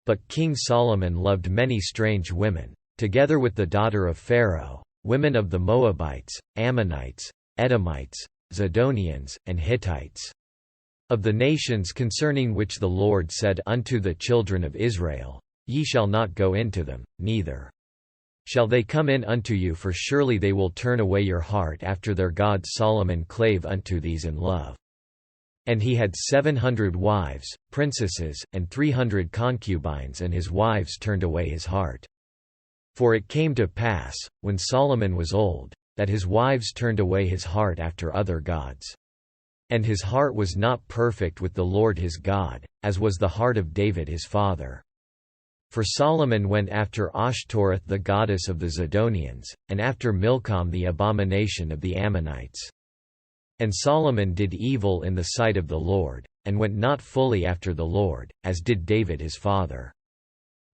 But King Solomon loved many strange women, together with the daughter of Pharaoh, women of the Moabites, Ammonites, Edomites, Zidonians, and Hittites, of the nations concerning which the Lord said unto the children of Israel, Ye shall not go into them, neither shall they come in unto you, for surely they will turn away your heart after their God. Solomon clave unto these in love. And he had 700 wives, princesses, and 300 concubines, and his wives turned away his heart. For it came to pass, when Solomon was old, that his wives turned away his heart after other gods. And his heart was not perfect with the Lord his God, as was the heart of David his father. For Solomon went after Ashtoreth the goddess of the Zidonians, and after Milcom the abomination of the Ammonites. And Solomon did evil in the sight of the Lord, and went not fully after the Lord, as did David his father.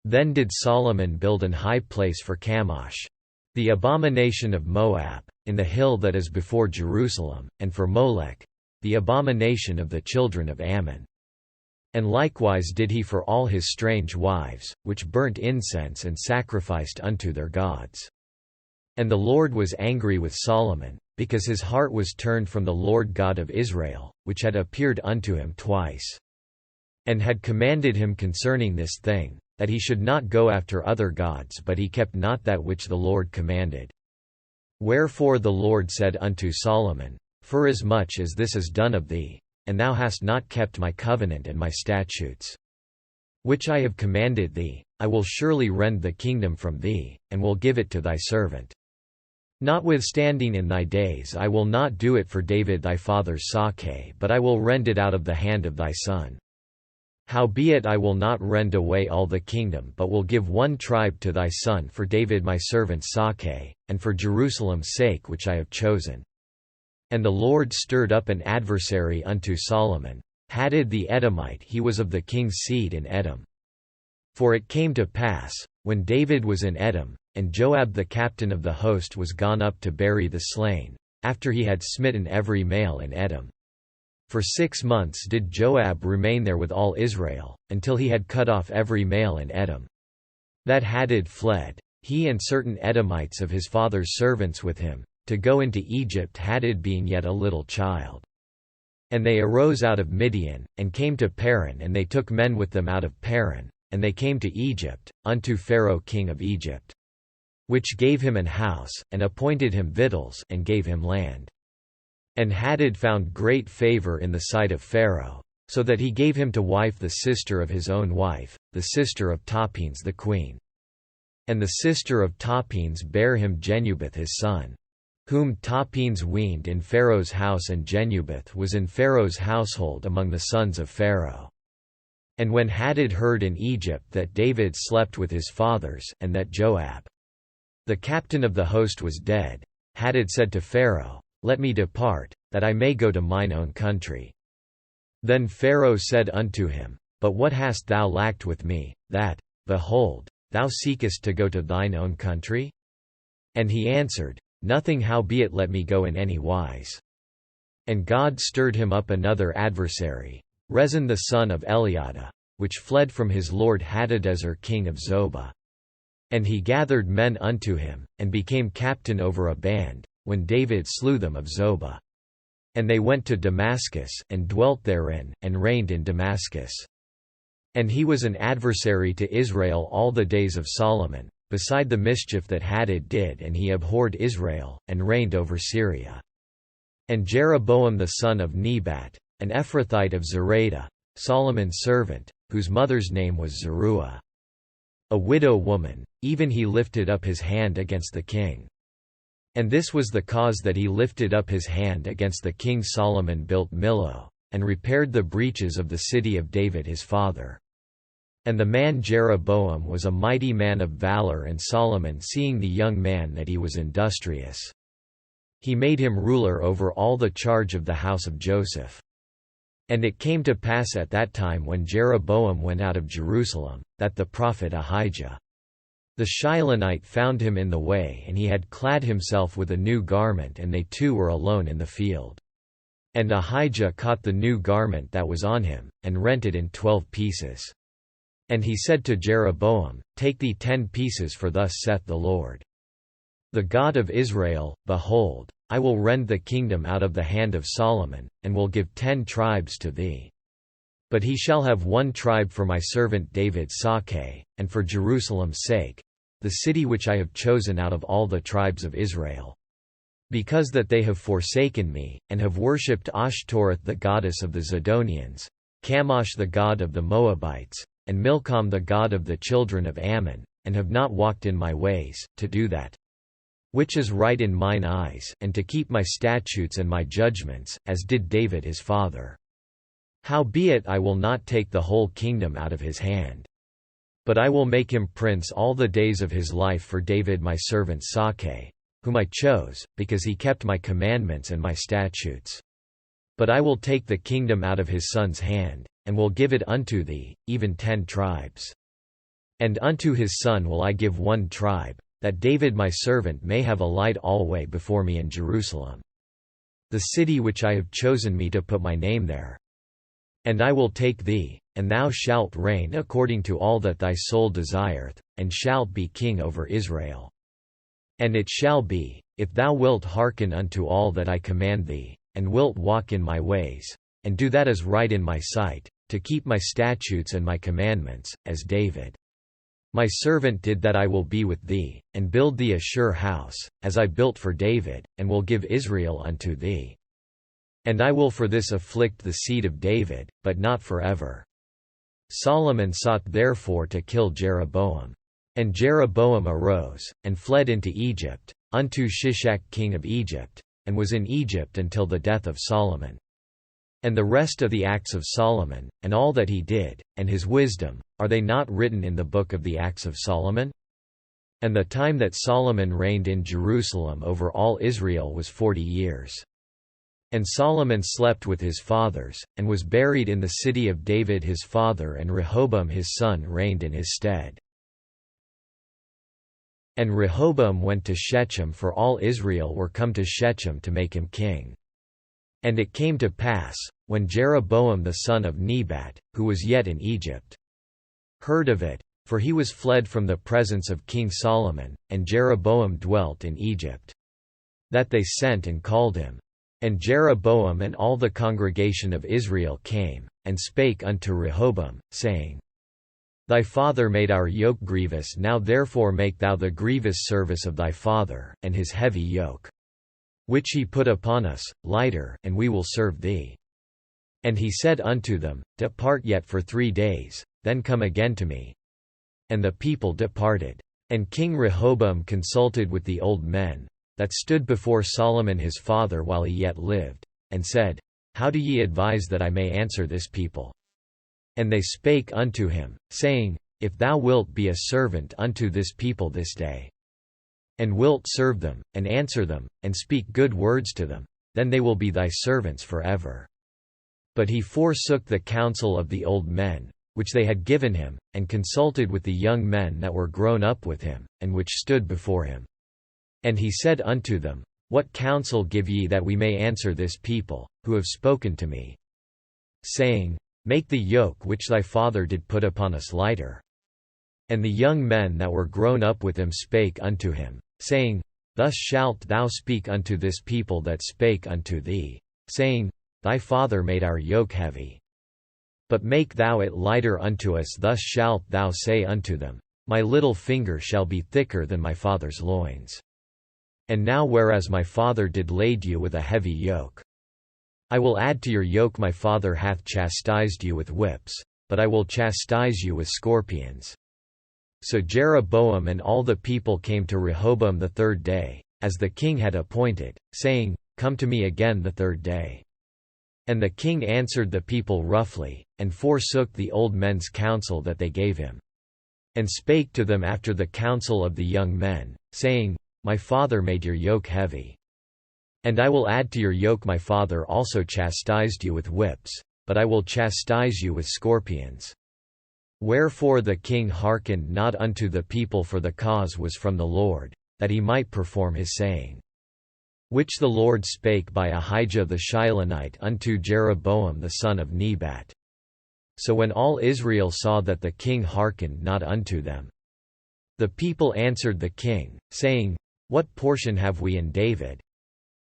Then did Solomon build an high place for Chemosh, the abomination of Moab, in the hill that is before Jerusalem, and for Molech, the abomination of the children of Ammon. And likewise did he for all his strange wives, which burnt incense and sacrificed unto their gods. And the Lord was angry with Solomon, because his heart was turned from the Lord God of Israel, which had appeared unto him twice, and had commanded him concerning this thing, that he should not go after other gods, but he kept not that which the Lord commanded. Wherefore the Lord said unto Solomon, Forasmuch as this is done of thee, and thou hast not kept my covenant and my statutes, which I have commanded thee, I will surely rend the kingdom from thee, and will give it to thy servant. Notwithstanding in thy days I will not do it for David thy father's sake, but I will rend it out of the hand of thy son. Howbeit I will not rend away all the kingdom, but will give one tribe to thy son for David my servant's sake, and for Jerusalem's sake which I have chosen. And the Lord stirred up an adversary unto Solomon, Hadad the Edomite. He was of the king's seed in Edom. For it came to pass, when David was in Edom, and Joab the captain of the host was gone up to bury the slain, after he had smitten every male in Edom. For 6 months did Joab remain there with all Israel, until he had cut off every male in Edom. That Hadad fled, he and certain Edomites of his father's servants with him, to go into Egypt, Hadad being yet a little child. And they arose out of Midian, and came to Paran, and they took men with them out of Paran, and they came to Egypt, unto Pharaoh king of Egypt, which gave him an house, and appointed him victuals, and gave him land. And Hadad found great favor in the sight of Pharaoh, so that he gave him to wife the sister of his own wife, the sister of Tapenes the queen. And the sister of Tapenes bare him Genubath his son, whom Tapenes weaned in Pharaoh's house, and Genubath was in Pharaoh's household among the sons of Pharaoh. And when Hadad heard in Egypt that David slept with his fathers, and that Joab, the captain of the host, was dead, Hadad said to Pharaoh, Let me depart, that I may go to mine own country. Then Pharaoh said unto him, But what hast thou lacked with me, that, behold, thou seekest to go to thine own country? And he answered, Nothing, howbeit let me go in any wise. And God stirred him up another adversary, Rezin the son of Eliada, which fled from his lord Hadadezer king of Zobah. And he gathered men unto him, and became captain over a band, when David slew them of Zobah. And they went to Damascus, and dwelt therein, and reigned in Damascus. And he was an adversary to Israel all the days of Solomon, beside the mischief that Hadad did, and he abhorred Israel, and reigned over Syria. And Jeroboam the son of Nebat, an Ephrathite of Zereda, Solomon's servant, whose mother's name was Zeruiah, a widow woman, even he lifted up his hand against the king. And this was the cause that he lifted up his hand against the king. Solomon built Millo, and repaired the breaches of the city of David his father. And the man Jeroboam was a mighty man of valor, and Solomon, seeing the young man that he was industrious, he made him ruler over all the charge of the house of Joseph. And it came to pass at that time, when Jeroboam went out of Jerusalem, that the prophet Ahijah the Shilonite found him in the way, and he had clad himself with a new garment, and they two were alone in the field. And Ahijah caught the new garment that was on him, and rent it in 12 pieces. And he said to Jeroboam, Take thee 10 pieces, for thus saith the Lord, the God of Israel, Behold, I will rend the kingdom out of the hand of Solomon, and will give 10 tribes to thee. But he shall have 1 tribe for my servant David's sake, and for Jerusalem's sake, the city which I have chosen out of all the tribes of Israel. Because that they have forsaken me, and have worshipped Ashtoreth the goddess of the Zidonians, Chemosh the god of the Moabites, and Milcom the god of the children of Ammon, and have not walked in my ways, to do that which is right in mine eyes, and to keep my statutes and my judgments, as did David his father. Howbeit I will not take the whole kingdom out of his hand. But I will make him prince all the days of his life for David my servant's sake, whom I chose, because he kept my commandments and my statutes. But I will take the kingdom out of his son's hand, and will give it unto thee, even 10 tribes. And unto his son will I give 1 tribe, that David my servant may have a light alway before me in Jerusalem, the city which I have chosen me to put my name there. And I will take thee, and thou shalt reign according to all that thy soul desireth, and shalt be king over Israel. And it shall be, if thou wilt hearken unto all that I command thee, and wilt walk in my ways, and do that is right in my sight, to keep my statutes and my commandments, as David my servant did, that I will be with thee, and build thee a sure house, as I built for David, and will give Israel unto thee. And I will for this afflict the seed of David, but not forever. Solomon sought therefore to kill Jeroboam. And Jeroboam arose, and fled into Egypt, unto Shishak king of Egypt, and was in Egypt until the death of Solomon. And the rest of the acts of Solomon, and all that he did, and his wisdom, are they not written in the book of the acts of Solomon? And the time that Solomon reigned in Jerusalem over all Israel was 40 years. And Solomon slept with his fathers, and was buried in the city of David his father, and Rehoboam his son reigned in his stead. And Rehoboam went to Shechem, for all Israel were come to Shechem to make him king. And it came to pass, when Jeroboam the son of Nebat, who was yet in Egypt, heard of it, for he was fled from the presence of King Solomon, and Jeroboam dwelt in Egypt, that they sent and called him. And Jeroboam and all the congregation of Israel came, and spake unto Rehoboam, saying, Thy father made our yoke grievous, now therefore make thou the grievous service of thy father, and his heavy yoke, which he put upon us, lighter, and we will serve thee. And he said unto them, Depart yet for 3 days, then come again to me. And the people departed. And King Rehoboam consulted with the old men that stood before Solomon his father while he yet lived, and said, How do ye advise that I may answer this people? And they spake unto him, saying, If thou wilt be a servant unto this people this day, and wilt serve them, and answer them, and speak good words to them, then they will be thy servants forever. But he forsook the counsel of the old men, which they had given him, and consulted with the young men that were grown up with him, and which stood before him. And he said unto them, What counsel give ye that we may answer this people, who have spoken to me, saying, Make the yoke which thy father did put upon us lighter? And the young men that were grown up with him spake unto him, saying, Thus shalt thou speak unto this people that spake unto thee, saying, Thy father made our yoke heavy. But make thou it lighter unto us. Thus shalt thou say unto them, My little finger shall be thicker than my father's loins. And now whereas my father did lade you with a heavy yoke, I will add to your yoke. My father hath chastised you with whips, but I will chastise you with scorpions. So Jeroboam and all the people came to Rehoboam the 3rd day, as the king had appointed, saying, Come to me again the 3rd day. And the king answered the people roughly, and forsook the old men's counsel that they gave him, and spake to them after the counsel of the young men, saying, My father made your yoke heavy. And I will add to your yoke. My father also chastised you with whips, but I will chastise you with scorpions. Wherefore the king hearkened not unto the people, for the cause was from the Lord, that he might perform his saying, which the Lord spake by Ahijah the Shilonite unto Jeroboam the son of Nebat. So when all Israel saw that the king hearkened not unto them, the people answered the king, saying, What portion have we in David?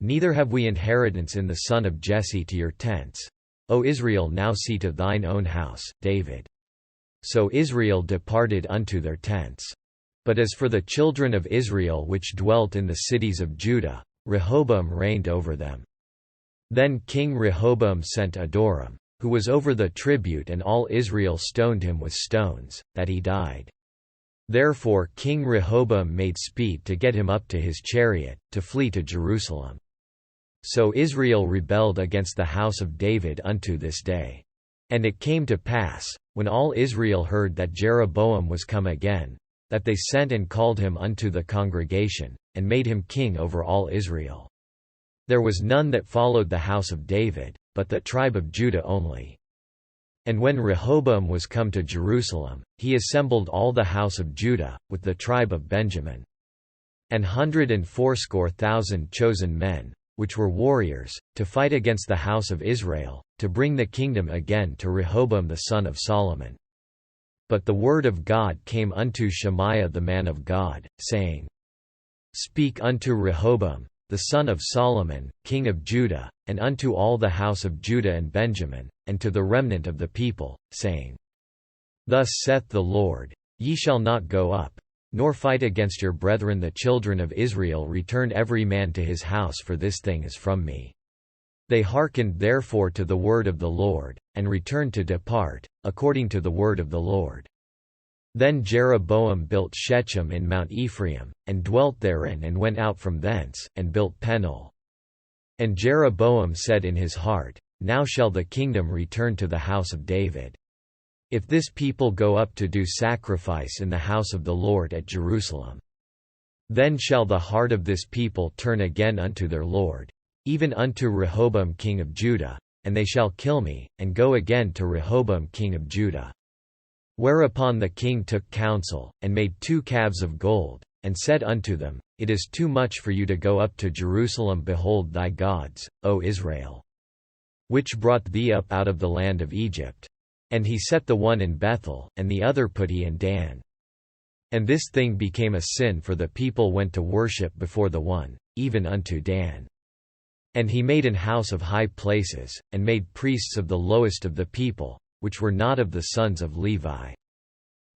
Neither have we inheritance in the son of Jesse to your tents. O Israel, now see to thine own house, David. So Israel departed unto their tents. But as for the children of Israel which dwelt in the cities of Judah, Rehoboam reigned over them. Then King Rehoboam sent Adoram, who was over the tribute, and all Israel stoned him with stones, that he died. Therefore King Rehoboam made speed to get him up to his chariot, to flee to Jerusalem. So Israel rebelled against the house of David unto this day. And it came to pass, when all Israel heard that Jeroboam was come again, that they sent and called him unto the congregation, and made him king over all Israel. There was none that followed the house of David, but the tribe of Judah only. And when Rehoboam was come to Jerusalem, he assembled all the house of Judah, with the tribe of Benjamin, and 180,000 chosen men, which were warriors, to fight against the house of Israel, to bring the kingdom again to Rehoboam the son of Solomon. But the word of God came unto Shemaiah the man of God, saying, Speak unto Rehoboam, the son of Solomon, king of Judah, and unto all the house of Judah and Benjamin, and to the remnant of the people, saying, Thus saith the Lord, Ye shall not go up, nor fight against your brethren the children of Israel. Return every man to his house, for this thing is from me. They hearkened therefore to the word of the Lord, and returned to depart, according to the word of the Lord. Then Jeroboam built Shechem in Mount Ephraim, and dwelt therein, and went out from thence, and built Penuel. And Jeroboam said in his heart, Now shall the kingdom return to the house of David. If this people go up to do sacrifice in the house of the Lord at Jerusalem, then shall the heart of this people turn again unto their Lord, even unto Rehoboam king of Judah, and they shall kill me, and go again to Rehoboam king of Judah. Whereupon the king took counsel, and made 2 calves of gold, and said unto them, It is too much for you to go up to Jerusalem. Behold thy gods, O Israel, which brought thee up out of the land of Egypt. And he set the one in Bethel, and the other put he in Dan. And this thing became a sin, for the people went to worship before the one, even unto Dan. And he made an house of high places, and made priests of the lowest of the people, which were not of the sons of Levi.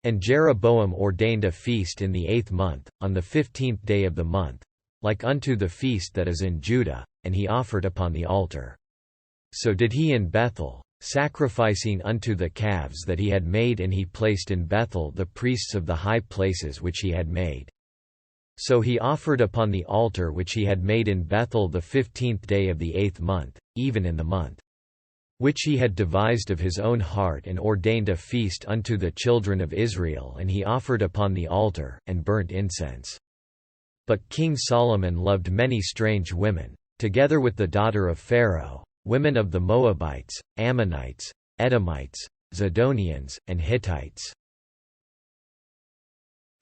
And Jeroboam ordained a feast in the 8th month, on the 15th day of the month, like unto the feast that is in Judah, and he offered upon the altar. So did he in Bethel, sacrificing unto the calves that he had made, and he placed in Bethel the priests of the high places which he had made. So he offered upon the altar which he had made in Bethel the 15th day of the 8th month, even in the month which he had devised of his own heart, and ordained a feast unto the children of Israel, and he offered upon the altar, and burnt incense. But King Solomon loved many strange women, together with the daughter of Pharaoh, women of the Moabites, Ammonites, Edomites, Zidonians, and Hittites.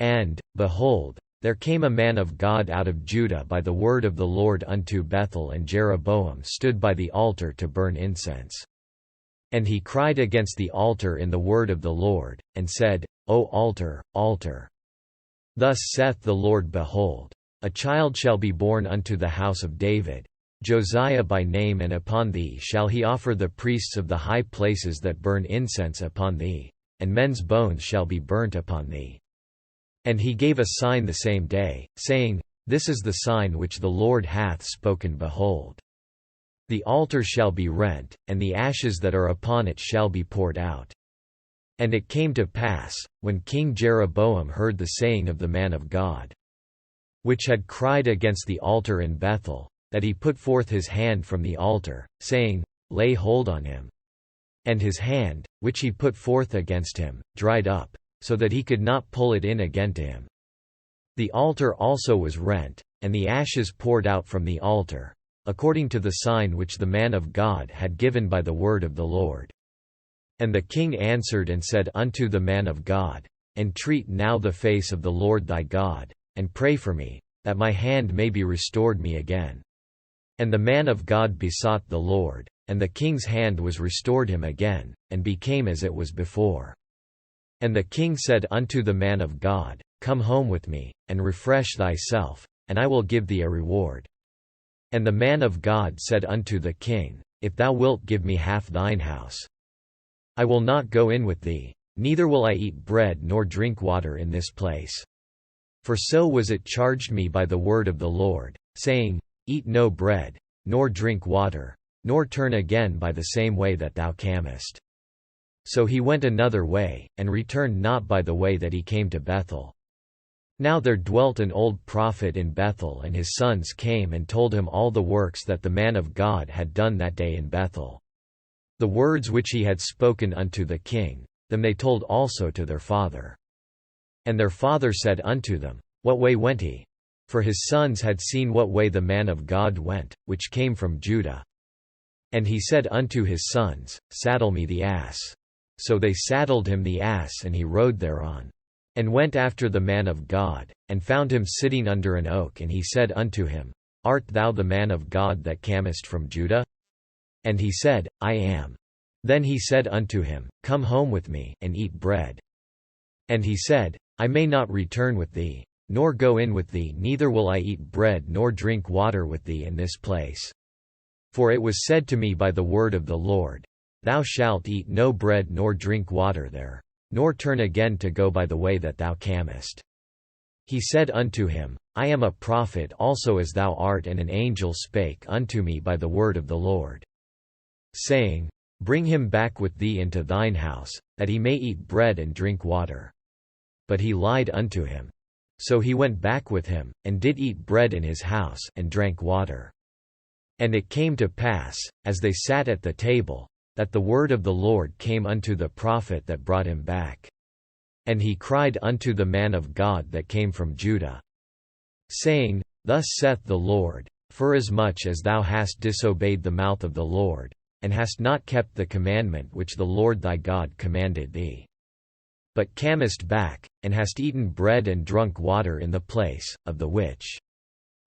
And, behold, there came a man of God out of Judah by the word of the Lord unto Bethel, and Jeroboam stood by the altar to burn incense. And he cried against the altar in the word of the Lord, and said, O altar, altar! Thus saith the Lord, Behold, a child shall be born unto the house of David, Josiah by name, and upon thee shall he offer the priests of the high places that burn incense upon thee, and men's bones shall be burnt upon thee. And he gave a sign the same day, saying, This is the sign which the Lord hath spoken. Behold, the altar shall be rent, and the ashes that are upon it shall be poured out. And it came to pass, when King Jeroboam heard the saying of the man of God, which had cried against the altar in Bethel, that he put forth his hand from the altar, saying, Lay hold on him. And his hand, which he put forth against him, dried up, so that he could not pull it in again to him. The altar also was rent, and the ashes poured out from the altar, according to the sign which the man of God had given by the word of the Lord. And the king answered and said unto the man of God, Entreat now the face of the Lord thy God, and pray for me, that my hand may be restored me again. And the man of God besought the Lord. and the king's hand was restored him again, and became as it was before. And the king said unto the man of God, Come home with me, and refresh thyself, and I will give thee a reward. And the man of God said unto the king, If thou wilt give me half thine house, I will not go in with thee, neither will I eat bread nor drink water in this place. For so was it charged me by the word of the Lord, saying, Eat no bread, nor drink water, nor turn again by the same way that thou camest. So he went another way, and returned not by the way that he came to Bethel. Now there dwelt an old prophet in Bethel, and his sons came and told him all the works that the man of God had done that day in Bethel. The words which he had spoken unto the king, them they told also to their father. And their father said unto them, What way went he? For his sons had seen what way the man of God went, which came from Judah. And he said unto his sons, Saddle me the ass. So they saddled him the ass, and he rode thereon. And went after the man of God, and found him sitting under an oak, and he said unto him, Art thou the man of God that camest from Judah? And he said, I am. Then he said unto him, Come home with me, and eat bread. And he said, I may not return with thee, nor go in with thee, neither will I eat bread nor drink water with thee in this place. For it was said to me by the word of the Lord, Thou shalt eat no bread nor drink water there, nor turn again to go by the way that thou camest. He said unto him, I am a prophet also as thou art, and an angel spake unto me by the word of the Lord, saying, Bring him back with thee into thine house, that he may eat bread and drink water. But he lied unto him. So he went back with him, and did eat bread in his house, and drank water. And it came to pass, as they sat at the table, that the word of the Lord came unto the prophet that brought him back. And he cried unto the man of God that came from Judah, saying, Thus saith the Lord, Forasmuch as thou hast disobeyed the mouth of the Lord, and hast not kept the commandment which the Lord thy God commanded thee, but camest back, and hast eaten bread and drunk water in the place, of the which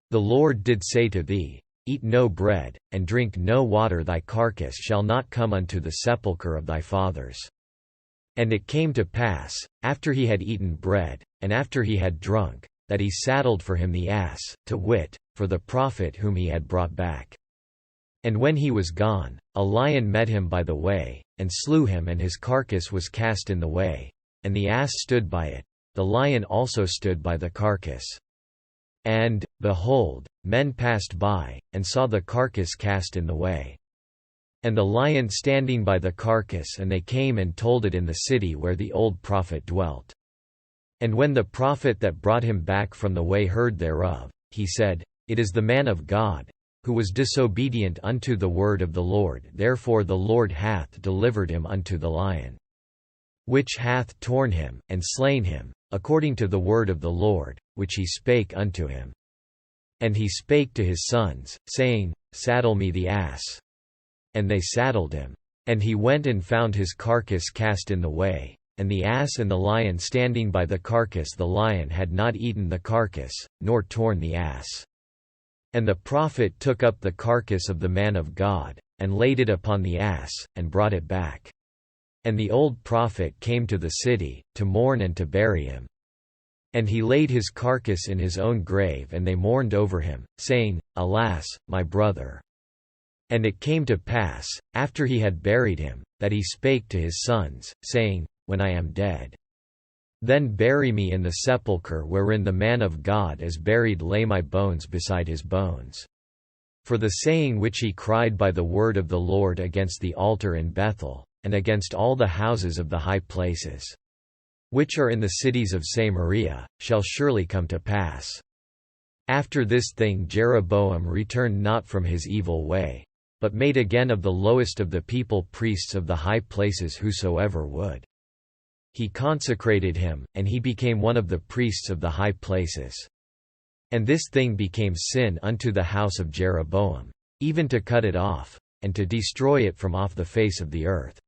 the Lord did say to thee, Eat no bread, and drink no water, thy carcass shall not come unto the sepulchre of thy fathers. And it came to pass, after he had eaten bread, and after he had drunk, that he saddled for him the ass, to wit, for the prophet whom he had brought back. And when he was gone, a lion met him by the way, and slew him, and his carcass was cast in the way, and the ass stood by it, the lion also stood by the carcass. And, behold, men passed by, and saw the carcass cast in the way, and the lion standing by the carcass, and they came and told it in the city where the old prophet dwelt. And when the prophet that brought him back from the way heard thereof, he said, It is the man of God, who was disobedient unto the word of the Lord, therefore the Lord hath delivered him unto the lion, which hath torn him, and slain him, according to the word of the Lord, which he spake unto him. And he spake to his sons, saying, Saddle me the ass. And they saddled him. And he went and found his carcass cast in the way, and the ass and the lion standing by the carcass. The lion had not eaten the carcass, nor torn the ass. And the prophet took up the carcass of the man of God, and laid it upon the ass, and brought it back. And the old prophet came to the city, to mourn and to bury him. And he laid his carcass in his own grave, and they mourned over him, saying, Alas, my brother. And it came to pass, after he had buried him, that he spake to his sons, saying, When I am dead, then bury me in the sepulchre wherein the man of God is buried, lay my bones beside his bones. For the saying which he cried by the word of the Lord against the altar in Bethel, and against all the houses of the high places, which are in the cities of Samaria, shall surely come to pass. After this thing Jeroboam returned not from his evil way, but made again of the lowest of the people priests of the high places whosoever would. He consecrated him, and he became one of the priests of the high places. And this thing became sin unto the house of Jeroboam, even to cut it off, and to destroy it from off the face of the earth.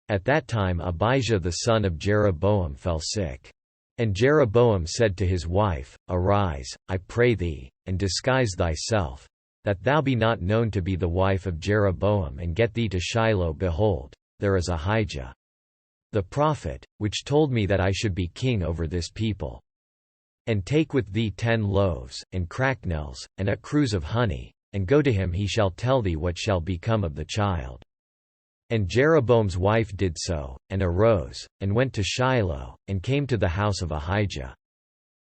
At that time Abijah the son of Jeroboam fell sick. And Jeroboam said to his wife, Arise, I pray thee, and disguise thyself, that thou be not known to be the wife of Jeroboam, and get thee to Shiloh. Behold, there is Ahijah the prophet, which told me that I should be king over this people. And take with thee 10 loaves, and cracknels, and a cruse of honey, and go to him. He shall tell thee what shall become of the child. And Jeroboam's wife did so, and arose, and went to Shiloh, and came to the house of Ahijah.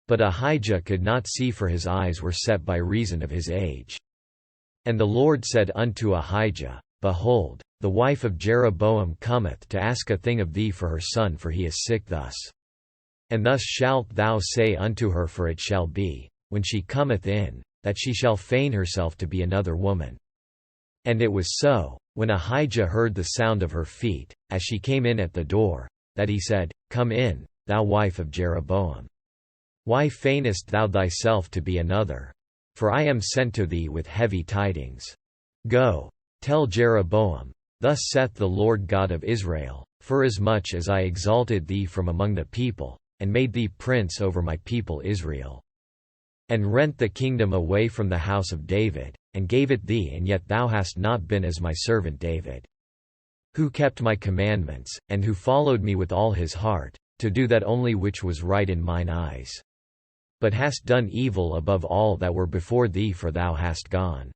But Ahijah could not see, for his eyes were set by reason of his age. And the Lord said unto Ahijah, Behold, the wife of Jeroboam cometh to ask a thing of thee for her son, for he is sick thus. And thus shalt thou say unto her, for it shall be, when she cometh in, that she shall feign herself to be another woman. And it was so, when Ahijah heard the sound of her feet, as she came in at the door, that he said, Come in, thou wife of Jeroboam. Why feignest thou thyself to be another? For I am sent to thee with heavy tidings. Go, tell Jeroboam, Thus saith the Lord God of Israel, Forasmuch as I exalted thee from among the people, and made thee prince over my people Israel, and rent the kingdom away from the house of David, and gave it thee, and yet thou hast not been as my servant David, who kept my commandments, and who followed me with all his heart, to do that only which was right in mine eyes. But hast done evil above all that were before thee, for thou hast gone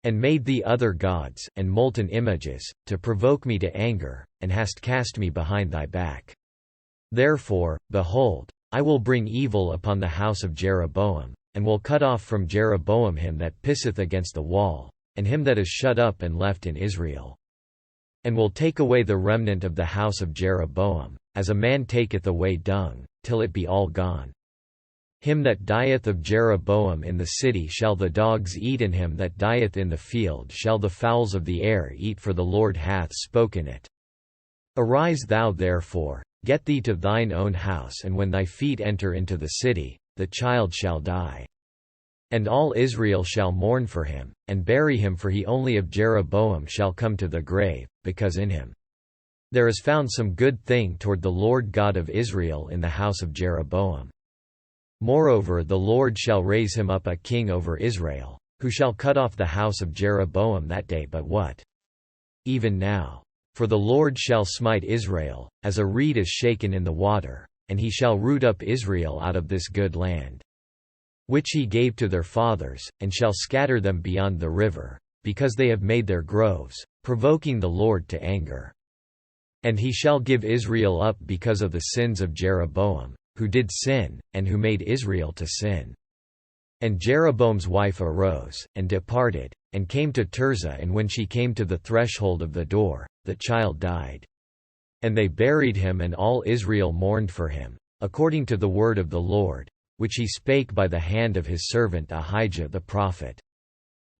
and made thee other gods, and molten images, to provoke me to anger, and hast cast me behind thy back. Therefore, behold, I will bring evil upon the house of Jeroboam, and will cut off from Jeroboam him that pisseth against the wall, and him that is shut up and left in Israel. And will take away the remnant of the house of Jeroboam, as a man taketh away dung, till it be all gone. Him that dieth of Jeroboam in the city shall the dogs eat, and him that dieth in the field shall the fowls of the air eat, for the Lord hath spoken it. Arise thou therefore, get thee to thine own house, and when thy feet enter into the city, the child shall die. And all Israel shall mourn for him, and bury him, for he only of Jeroboam shall come to the grave, because in him there is found some good thing toward the Lord God of Israel in the house of Jeroboam. Moreover, the Lord shall raise him up a king over Israel, who shall cut off the house of Jeroboam that day. But what? Even now. For the Lord shall smite Israel, as a reed is shaken in the water, and he shall root up Israel out of this good land, which he gave to their fathers, and shall scatter them beyond the river, because they have made their groves, provoking the Lord to anger. And he shall give Israel up because of the sins of Jeroboam, who did sin, and who made Israel to sin. And Jeroboam's wife arose, and departed, and came to Tirzah, and when she came to the threshold of the door, the child died. And they buried him, and all Israel mourned for him, according to the word of the Lord, which he spake by the hand of his servant Ahijah the prophet.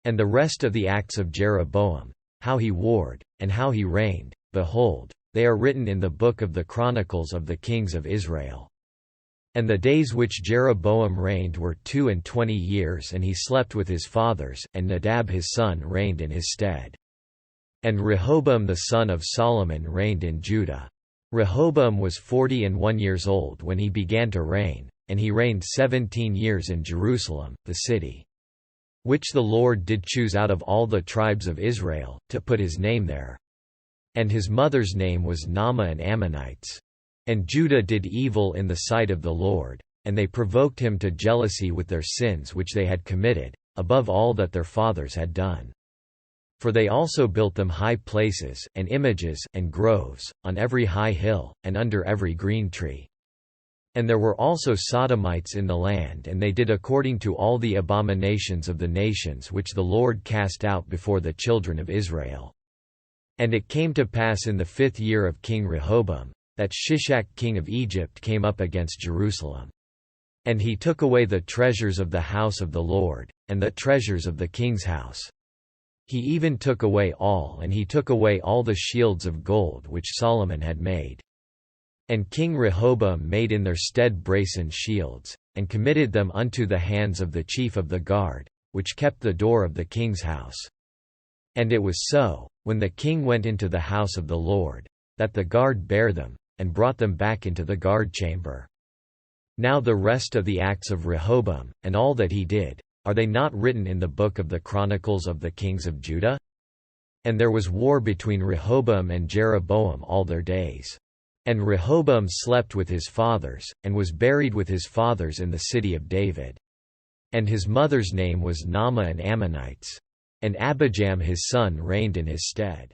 And the rest of the acts of Jeroboam, how he warred, and how he reigned, behold, they are written in the book of the Chronicles of the kings of Israel. And the days which Jeroboam reigned were 22 years, and he slept with his fathers, and Nadab his son reigned in his stead. And Rehoboam the son of Solomon reigned in Judah. Rehoboam was 41 years old when he began to reign, and he reigned 17 years in Jerusalem, the city which the Lord did choose out of all the tribes of Israel, to put his name there. And his mother's name was Naamah, an Ammonites. And Judah did evil in the sight of the Lord, and they provoked him to jealousy with their sins which they had committed, above all that their fathers had done. For they also built them high places, and images, and groves, on every high hill, and under every green tree. And there were also Sodomites in the land, and they did according to all the abominations of the nations which the Lord cast out before the children of Israel. And it came to pass in the 5th year of King Rehoboam, that Shishak king of Egypt came up against Jerusalem. And he took away the treasures of the house of the Lord, and the treasures of the king's house. He even took away all, and he took away all the shields of gold which Solomon had made. And King Rehoboam made in their stead brazen shields, and committed them unto the hands of the chief of the guard, which kept the door of the king's house. And it was so, when the king went into the house of the Lord, that the guard bare them, and brought them back into the guard chamber. Now the rest of the acts of Rehoboam, and all that he did, Are they not written in the book of the Chronicles of the Kings of Judah? And there was war between Rehoboam and Jeroboam all their days. And Rehoboam slept with his fathers, and was buried with his fathers in the city of David. And his mother's name was Naamah an Ammonites. And Abijam his son reigned in his stead.